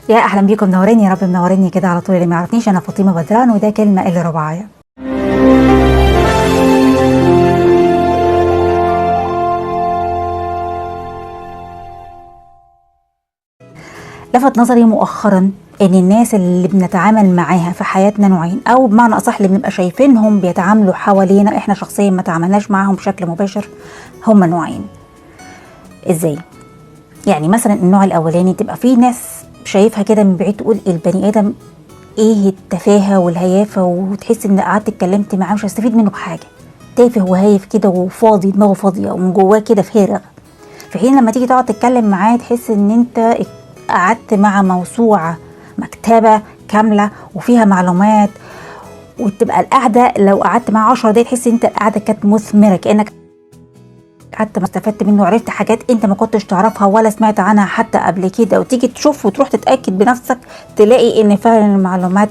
يا اهلا بيكم، منورين يا رب، منوريني كده على طول. اللي ما يعرفنيش انا فاطمه بدران، وده كلمه الا رباعيه. لفت نظري مؤخرا ان الناس اللي بنتعامل معاها في حياتنا نوعين، او بمعنى اصح اللي بنبقى شايفينهم بيتعاملوا حوالينا احنا شخصيا ما تعاملناش معاهم بشكل مباشر، هم نوعين. ازاي؟ يعني مثلا النوع الاولاني تبقى في ناس شايفها كده من بعيد تقول البني ادم ايه التفاهه والهيافه، وتحس ان قعدت اتكلمت معاه مش هستفيد منه بحاجه، تافه وهايف كده وفاضي، دماغه فاضيه ومن جواه كده فارغ. في حين لما تيجي تقعد تتكلم معاه تحس ان انت قعدت مع موسوعه، مكتبه كامله وفيها معلومات، وتبقى القعده لو قعدت معاه 10 دقايق تحس ان انت القعده كانت مثمره، كانك حتى ما استفدت منه وعرفت حاجات انت ما كنتش تعرفها ولا سمعت عنها حتى قبل كده، وتيجي تشوف وتروح تتأكد بنفسك تلاقي ان فعلا المعلومات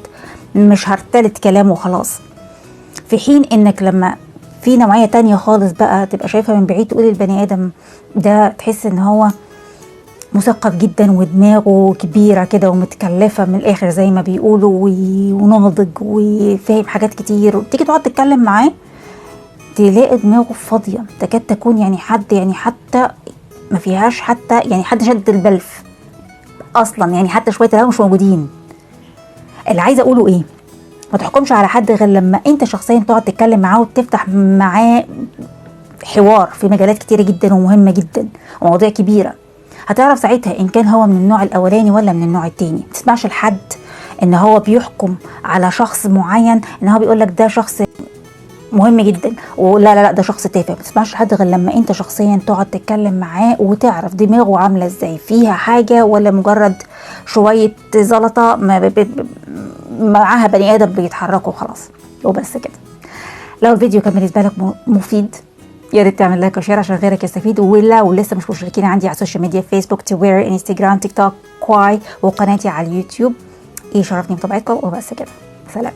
مش هرتلت كلام وخلاص. في حين انك لما في نوعية تانية خالص بقى تبقى شايفها من بعيد تقول البني ادم ده تحس ان هو مثقف جدا ودماغه كبيرة كده ومتكلفة من الاخر زي ما بيقولوا، وناضج وفاهم حاجات كتير، وتيجي تقعد تتكلم معاه تلاقي دماغه فاضية، تكاد تكون يعني حد يعني حتى ما فيهاش حتى يعني حد شد البلف اصلا، يعني حتى شوية الهوا مش موجودين. اللي عايزة اقوله ايه؟ ما تحكمش على حد غير لما انت شخصيا تقعد تتكلم معاه وتفتح معاه حوار في مجالات كتيرة جدا ومهمة جدا ومواضيع كبيرة. هتعرف ساعتها ان كان هو من النوع الاولاني ولا من النوع التاني. ما تسمعش لحد ان هو بيحكم على شخص معين ان هو بيقولك ده شخص مهم جدا ولا لا ده شخص تافه. ما تسمعش لحد غير لما انت شخصيا تقعد تتكلم معاه وتعرف دماغه عامله ازاي، فيها حاجه ولا مجرد شويه زلطه معاها بني ادم بيتحركوا وخلاص وبس كده. لو الفيديو كان بالنسبه لك مفيد يا ريت تعمل لايك وشير عشان غيرك يستفيد. ولو لسه مش مشتركين عندي على السوشيال ميديا، فيسبوك، تويتر، انستجرام، تيك توك، كواي، وقناتي على اليوتيوب، يشرفني بطبيعتكم وبس كده. سلام.